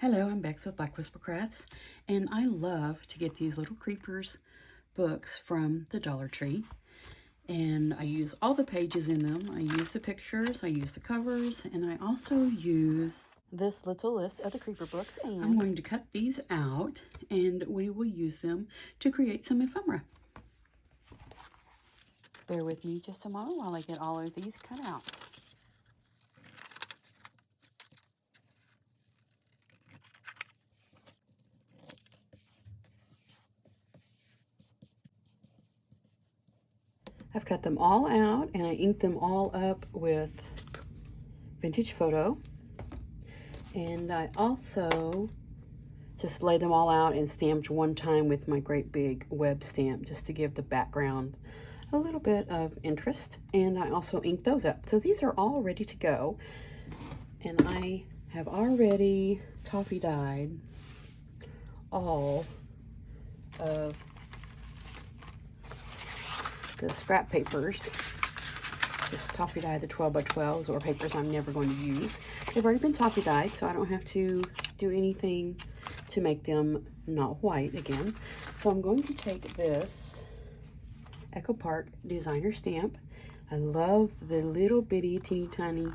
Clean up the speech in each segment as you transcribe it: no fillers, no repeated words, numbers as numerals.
Hello, I'm Bex with Black Whisper Crafts, and I love to get these little creepers books from the Dollar Tree. And I use all the pages in them. I use the pictures, I use the covers, and I also use this little list of the creeper books. And I'm going to cut these out, and we will use them to create some ephemera. Bear with me just a moment while I get all of these cut out. I've cut them all out and I inked them all up with Vintage Photo. And I also just laid them all out and stamped one time with my great big web stamp just to give the background a little bit of interest. And I also inked those up. So these are all ready to go. And I have already toffee dyed all of the scrap papers. Just toffee dye the 12 by 12s or papers I'm never going to use. They've already been toffee dyed, so I don't have to do anything to make them not white again. So I'm going to take this Echo Park designer stamp. I love the little bitty teeny tiny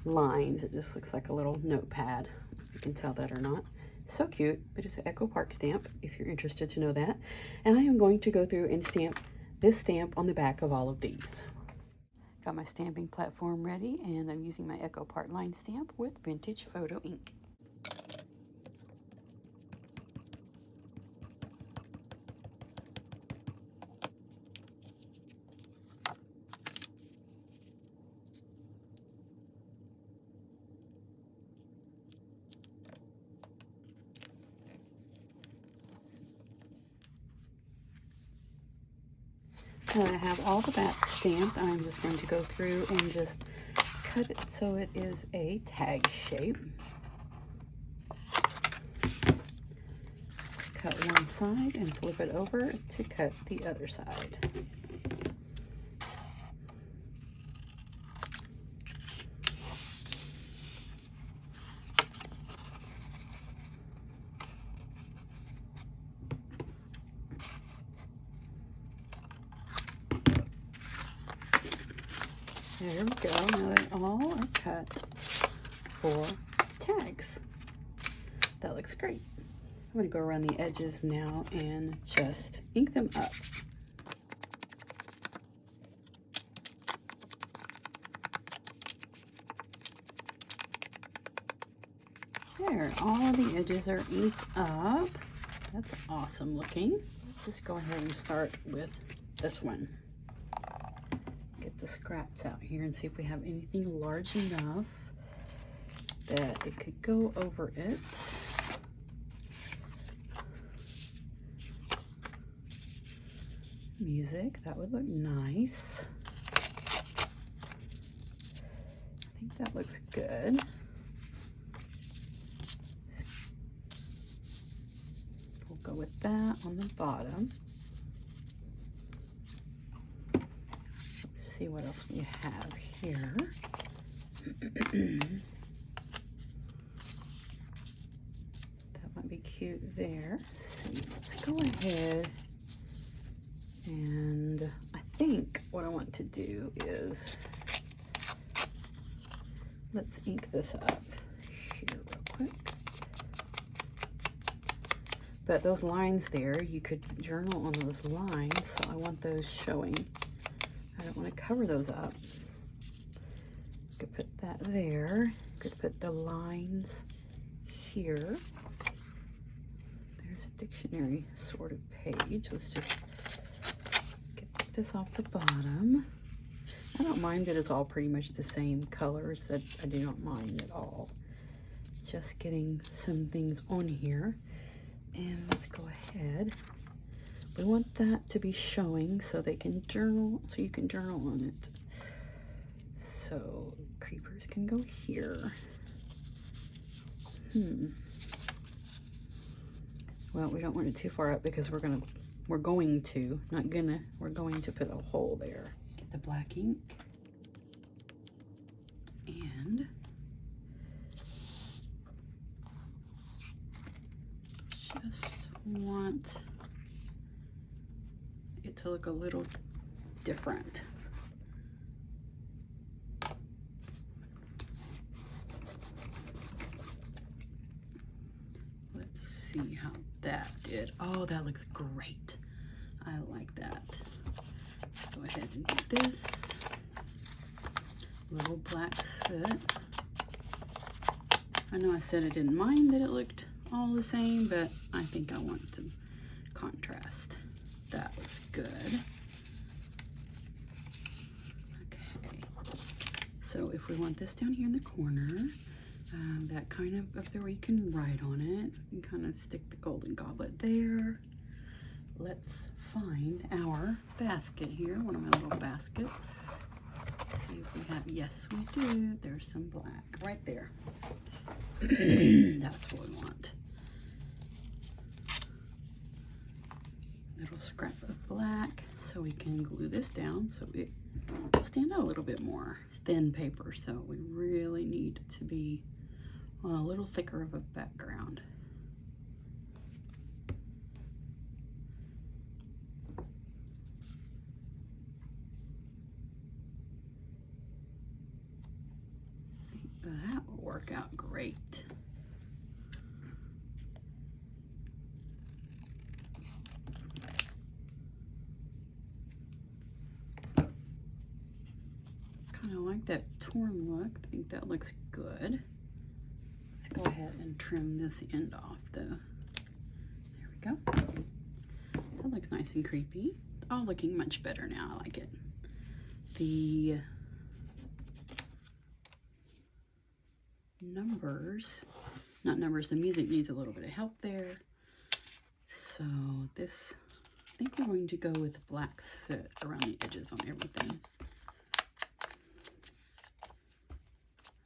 lines. It just looks like a little notepad. You can tell that or not. So cute, but it's an Echo Park stamp if you're interested to know that. And I am going to go through and stamp this stamp on the back of all of these. Got my stamping platform ready, and I'm using my Echo Park line stamp with Vintage Photo ink. Now I have all the back stamped. I'm just going to go through and just cut it so it is a tag shape. Just cut one side and flip it over to cut the other side. There we go. Now they all are cut for tags. That looks great. I'm going to go around the edges now and just ink them up. There, all the edges are inked up. That's awesome looking. Let's just go ahead and start with this one. Get the scraps out here and see if we have anything large enough that it could go over it. Music, that would look nice. I think that looks good. We'll go with that on the bottom. Let's see what else we have here. That might be cute there. Let's see, let's go ahead. And I think what I want to do is, let's ink this up here real quick. But those lines there, you could journal on those lines, so I want those showing. I don't want to cover those up. Could put that there. Could put the lines here. There's a dictionary sort of page. Let's just this off the bottom. I don't mind that it's all pretty much the same colors. That I do not mind at all. Just getting some things on here. And let's go ahead. We want that to be showing so they can journal, so you can journal on it. So creepers can go here. Well, we don't want it too far up because we're going to put a hole there. Get the black ink and just want it to look a little different. Let's see how that did. Oh, that looks great. I like that. Let's go ahead and do this. Little black soot. I know I said I didn't mind that it looked all the same, but I think I want some contrast. That looks good. Okay, so if we want this down here in the corner, that kind of up there where you can write on it, you can kind of stick the golden goblet there. Let's find our basket here, one of my little baskets. See if we have, yes we do, there's some black right there. That's what we want. Little scrap of black so we can glue this down so it will stand out a little bit more. It's thin paper, so we really need it to be on a little thicker of a background. That will work out great. Kind of like that torn look. I think that looks good. Let's go ahead and trim this end off though. There we go. That looks nice and creepy. It's all looking much better now. I like it. The numbers, not numbers, the music needs a little bit of help there. So this, I think we're going to go with black soot around the edges on everything.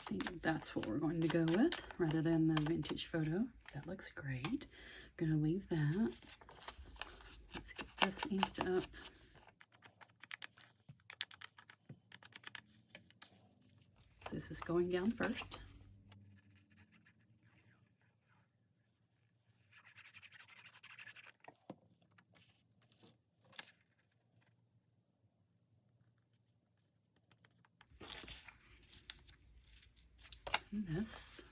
I think that's what we're going to go with rather than the vintage photo. That looks great. I'm gonna leave that. Let's get this inked up. This is going down first. And this.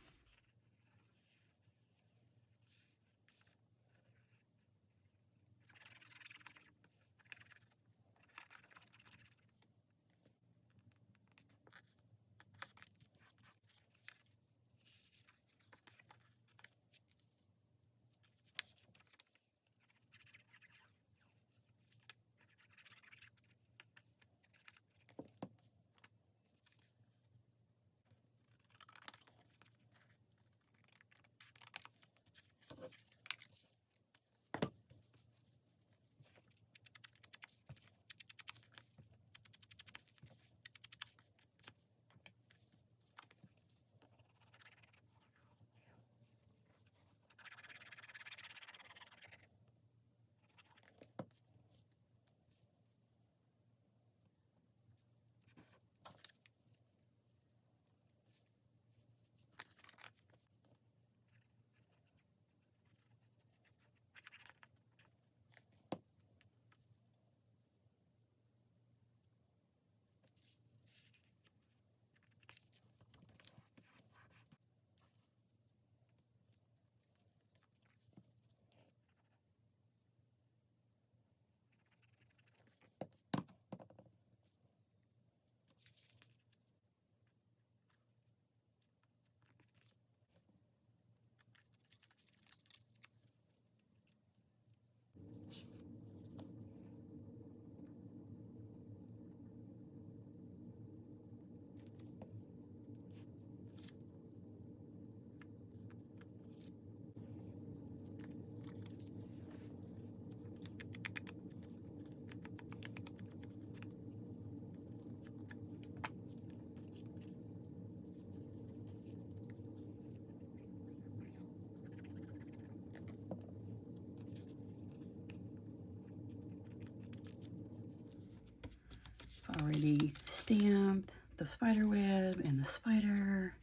Already stamped the spider web and the spider.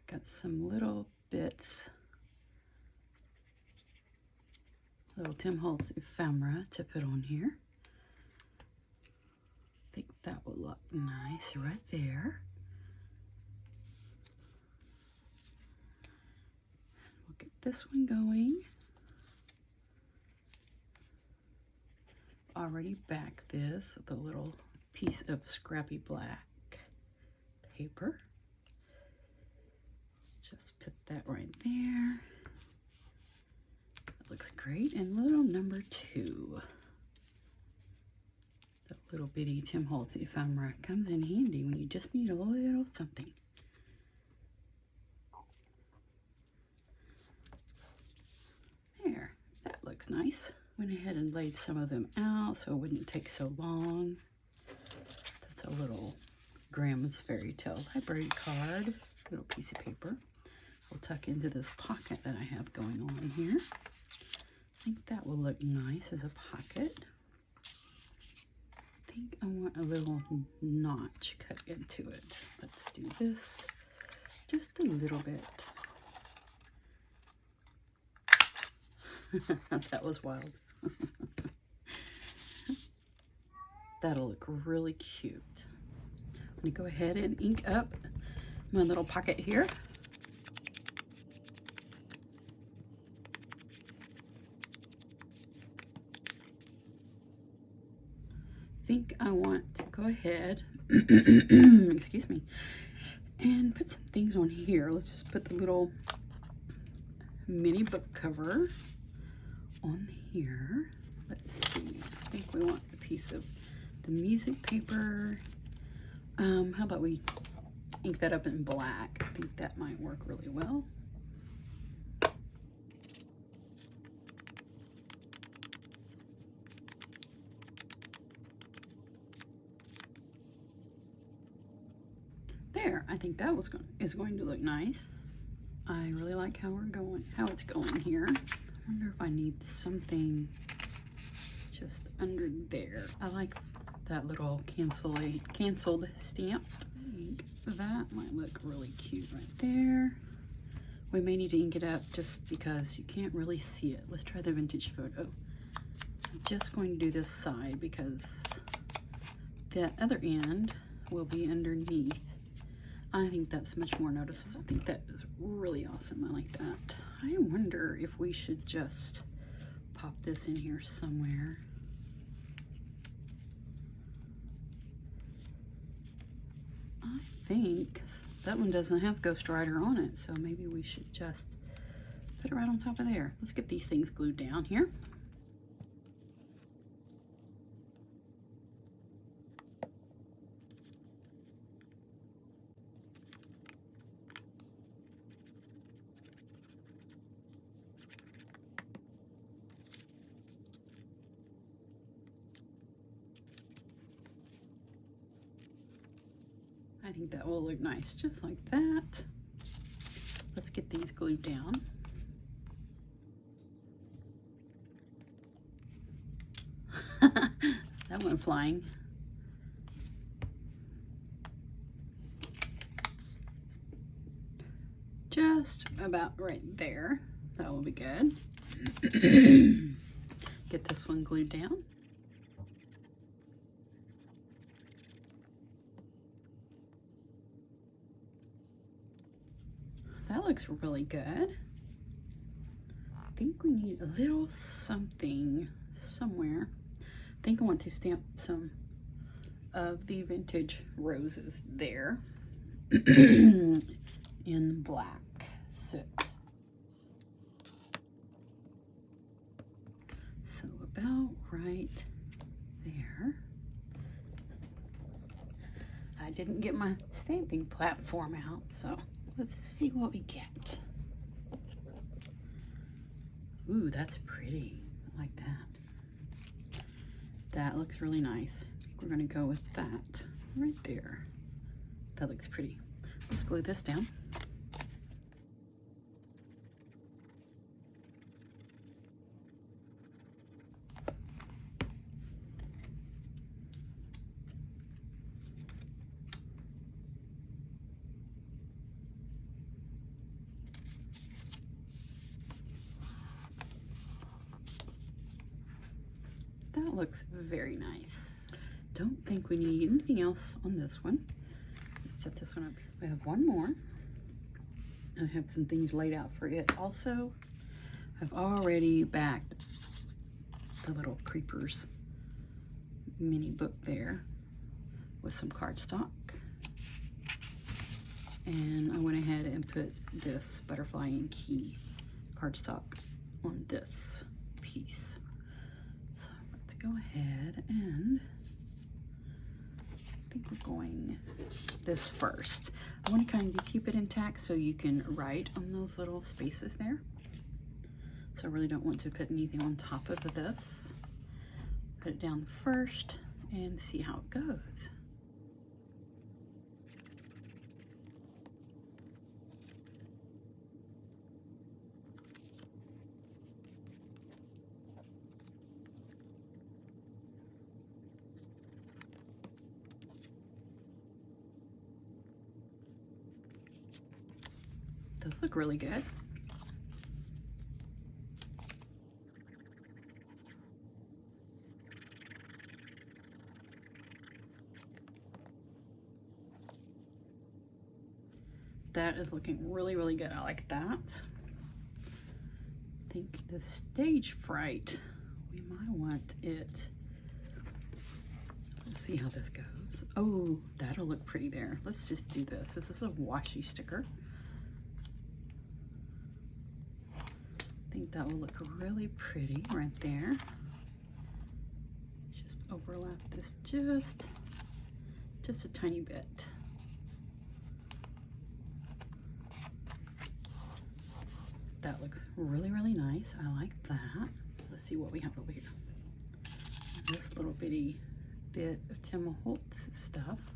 Got some little bits Little Tim Holtz ephemera to put on here. I think that will look nice right there. We'll get this one going. Already back this with a little piece of scrappy black paper. Just put that right there. That looks great. And little number 2. That little bitty Tim Holtz ephemera comes in handy when you just need a little something. There, that looks nice. Went ahead and laid some of them out so it wouldn't take so long. That's a little Grimm's Fairy Tale Library card, little piece of paper. We'll tuck into this pocket that I have going on here. I think that will look nice as a pocket. I think I want a little notch cut into it. Let's do this just a little bit. That was wild. That'll look really cute. I'm going to go ahead and ink up my little pocket here. I think I want to go ahead, excuse me, and put some things on here. Let's just put the little mini book cover on here. Let's see, I think we want a piece of the music paper. How about we ink that up in black? I think that might work really well. There, I think that is going to look nice. I really like how it's going here. I wonder if I need something just under there. I like that little canceled stamp. I think that might look really cute right there. We may need to ink it up just because you can't really see it. Let's try the vintage photo. I'm just going to do this side because that other end will be underneath. I think that's much more noticeable. I think that is really awesome. I like that. I wonder if we should just pop this in here somewhere. I think that one doesn't have Ghost Rider on it, so maybe we should just put it right on top of there. Let's get these things glued down here. I think that will look nice, just like that. Let's get these glued down. That went flying. Just about right there. That will be good. Get this one glued down. That looks really good. I think we need a little something somewhere. I think I want to stamp some of the vintage roses there in black soot. So about right there. I didn't get my stamping platform out, so let's see what we get. Ooh, that's pretty. I like that. That looks really nice. I think we're gonna go with that right there. That looks pretty. Let's glue this down. That looks very nice. Don't think we need anything else on this one. Let's set this one up. We have one more. I have some things laid out for it also. I've already backed the little Creepers mini book there with some cardstock. And I went ahead and put this Butterfly and Key cardstock on this piece. So let's go ahead and I think we're going this first. I want to kind of keep it intact so you can write on those little spaces there. So I really don't want to put anything on top of this. Put it down first and see how it goes. Those look really good. That is looking really, really good. I like that. I think the Stage Fright, we might want it. Let's see how this goes. Oh, that'll look pretty there. Let's just do this. This is a washi sticker. I think that will look really pretty right there. Just overlap this just a tiny bit. That looks really, really nice. I like that. Let's see what we have over here. This little bitty bit of Tim Holtz stuff.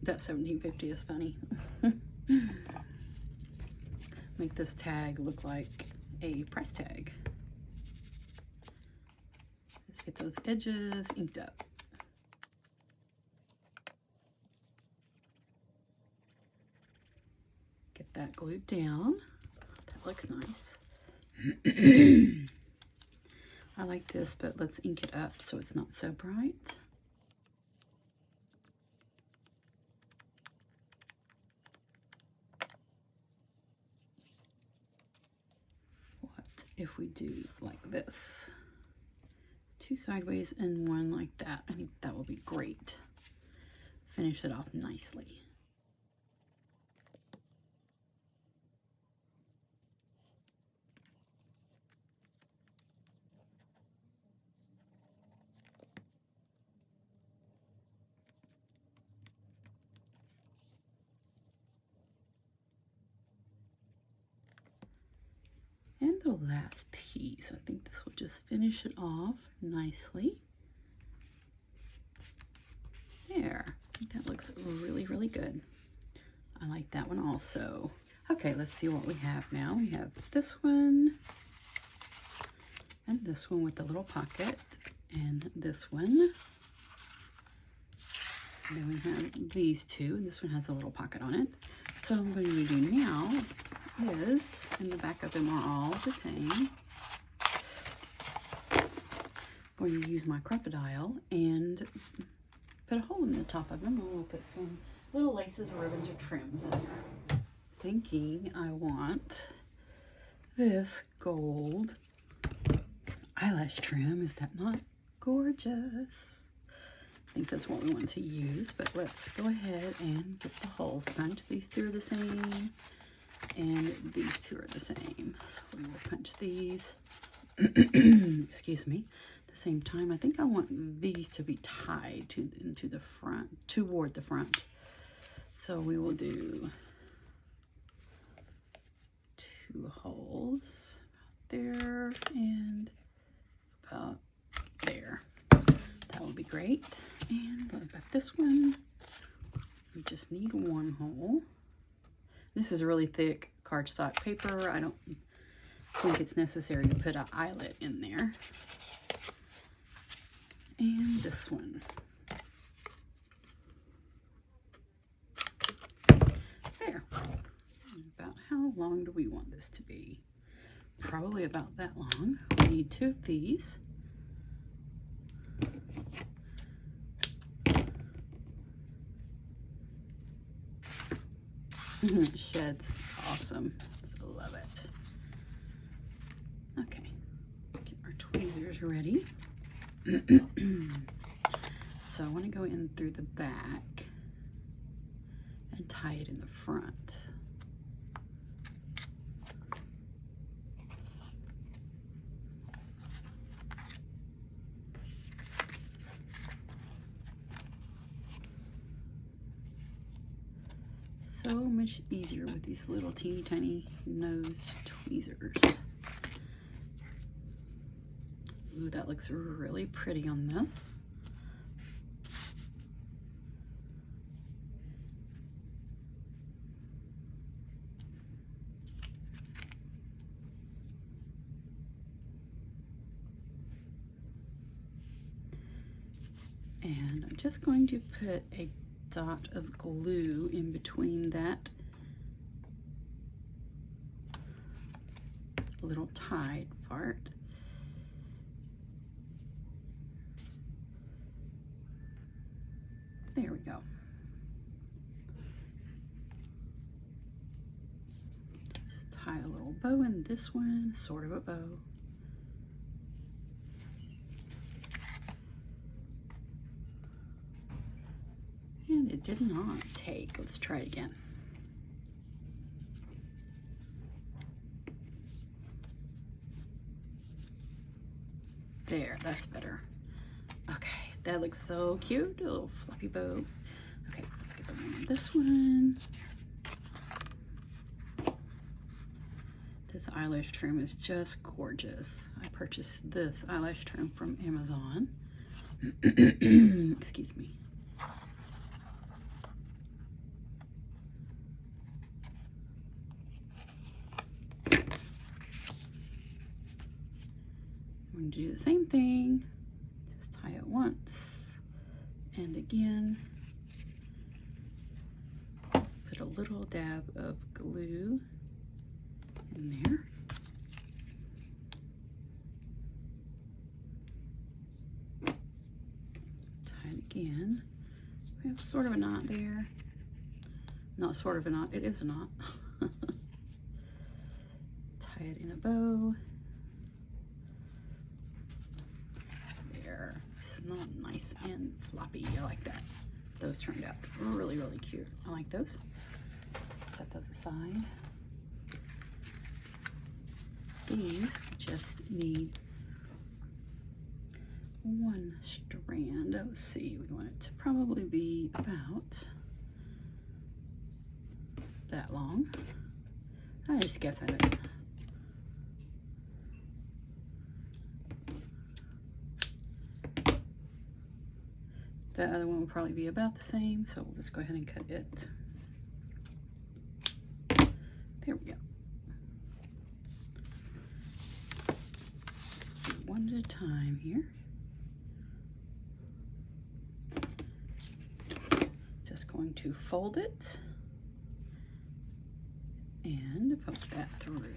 That 1750 is funny. Make this tag look like a price tag. Let's get those edges inked up. Get that glued down. That looks nice. I like this, but let's ink it up so it's not so bright. If we do like this, 2 sideways and 1 like that, I think that will be great. Finish it off nicely. And the last piece, I think this will just finish it off nicely. There, I think that looks really, really good. I like that one also. Okay, let's see what we have now. We have this one, and this one with the little pocket, and this one. And then we have these two, and this one has a little pocket on it. So what I'm going to do now is, and the back of them are all the same, I'm going to use my Crop-A-Dile and put a hole in the top of them, and we'll put some little laces, ribbons, or trims in there. Thinking I want this gold eyelash trim. Is that not gorgeous? I think that's what we want to use, but let's go ahead and get the holes punched. These two are the same, and these two are the same. So we will punch these, excuse me, at the same time. I think I want these to be tied into the front, toward the front. So we will do 2 holes there and about there. That will be great. And what about this one? We just need 1 hole. This is really thick cardstock paper. I don't think it's necessary to put an eyelet in there. And this one. There. About how long do we want this to be? Probably about that long. We need 2 of these. It sheds. It's awesome. I love it. Okay. Get our tweezers ready. So I want to go in through the back and tie it in the front. So much easier with these little teeny tiny nose tweezers. Ooh, that looks really pretty on this. And I'm just going to put a dot of glue in between that little tied part. There we go. Just tie a little bow in this one, sort of a bow. And it did not take. Let's try it again. There, that's better. Okay, that looks so cute. A little floppy bow. Okay, let's get on this one. This eyelash trim is just gorgeous. I purchased this eyelash trim from Amazon. Excuse me. I'm going to do the same thing. Just tie it once and again. Put a little dab of glue in there. Tie it again. We have sort of a knot there. Not sort of a knot, it is a knot. Tie it in a bow. It's not nice and floppy. I like that. Those turned out really, really cute. I like those. Set those aside. These we just need 1 strand. Let's see, we want it to probably be about that long. I just guess I don't. The other one will probably be about the same, so we'll just go ahead and cut it. There we go. Just do one at a time here. Just going to fold it and poke that through.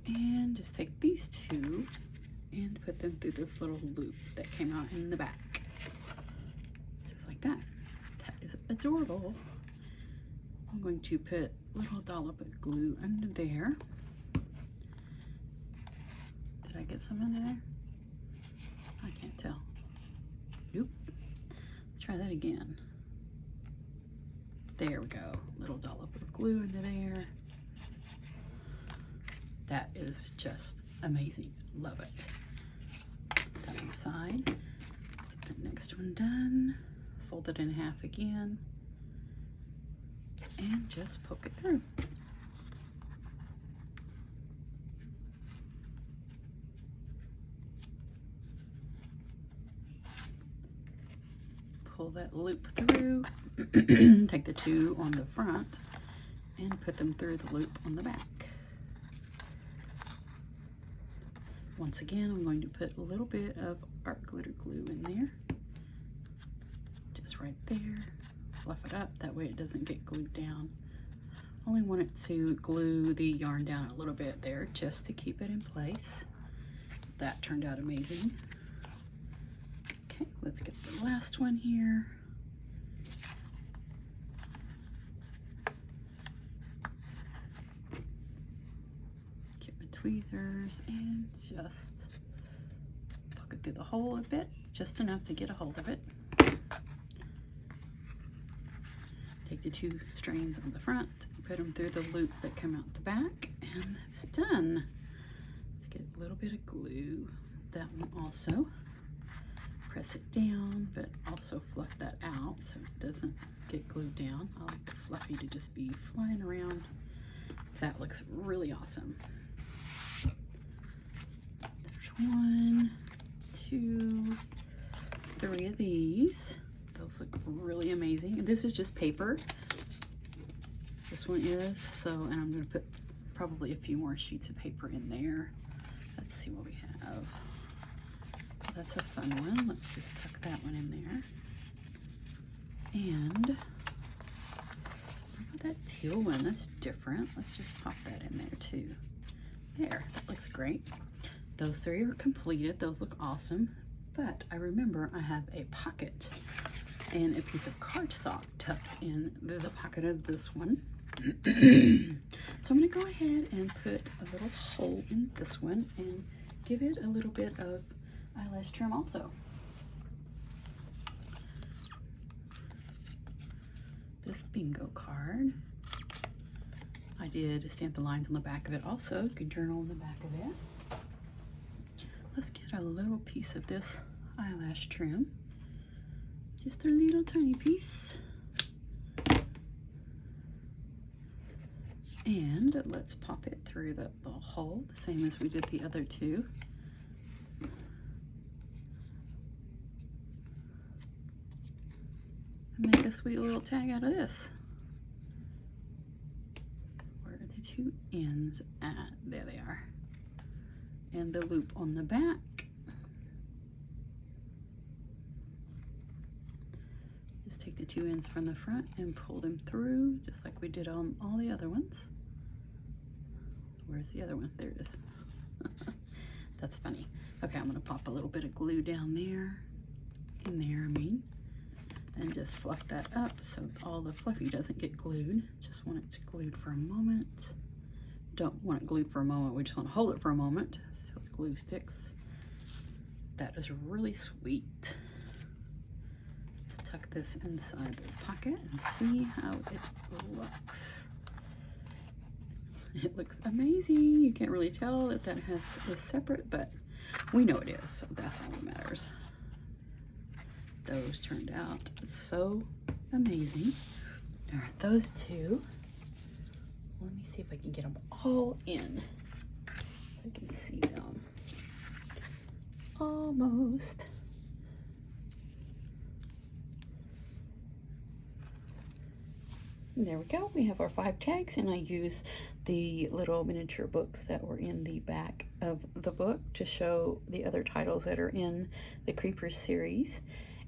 And just take these 2 and put them through this little loop that came out in the back. Just like that. That is adorable. I'm going to put a little dollop of glue under there. Did I get some under there? I can't tell. Nope. Let's try that again. There we go. Little dollop of glue under there. That is just amazing. Love it. Put that on the side. Get the next one done. Fold it in half again. And just poke it through. pull that loop through. Take the two on the front and put them through the loop on the back. Once again, I'm going to put a little bit of art glitter glue in there. Just right there. Fluff it up, that way it doesn't get glued down. Only want it to glue the yarn down a little bit there just to keep it in place. That turned out amazing. Okay, let's get the last one here. Get my tweezers and just poke it through the hole a bit, just enough to get a hold of it. Take the two strands on the front, put them through the loop that come out the back, and it's done. Let's get a little bit of glue. That one also. Press it down, but also fluff that out so it doesn't get glued down. I like the fluffy to just be flying around. That looks really awesome. There's 1, 2, 3 of these. Those look really amazing. And this is just paper. This one is, so, and I'm going to put probably a few more sheets of paper in there. Let's see what we have. That's a fun one. Let's just tuck that one in there. And what about that teal one? That's different. Let's just pop that in there too. There, that looks great. Those 3 are completed. Those look awesome. But I remember I have a pocket and a piece of cardstock tucked in the pocket of this one. So I'm going to go ahead and put a little hole in this one and give it a little bit of eyelash trim also. This bingo card, I did stamp the lines on the back of it also. You can journal on the back of it. Let's get a little piece of this eyelash trim. Just a little tiny piece. And let's pop it through the hole, the same as we did the other 2. And make a sweet little tag out of this. Where are the 2 ends at? There they are. And the loop on the back. Just take the 2 ends from the front and pull them through, just like we did on all the other ones. Where's the other one? There it is. That's funny. Okay, I'm gonna pop a little bit of glue down there, and just fluff that up so all the fluffy doesn't get glued. Just want it glued for a moment. Don't want it glued for a moment, we just want to hold it for a moment so the glue sticks. That is really sweet. Let's tuck this inside this pocket and see how it looks. It looks amazing. You can't really tell that is separate, but we know it is, so that's all that matters. Those turned out so amazing. All right, those 2. Let me see if I can get them all in. I can see them. Almost. There we go. We have our 5 tags, and I use the little miniature books that were in the back of the book to show the other titles that are in the Creepers series.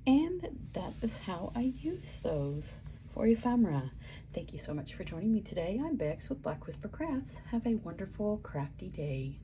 And that is how I use those for ephemera. Thank you so much for joining me today. I'm Bex with Black Whisper Crafts. Have a wonderful crafty day.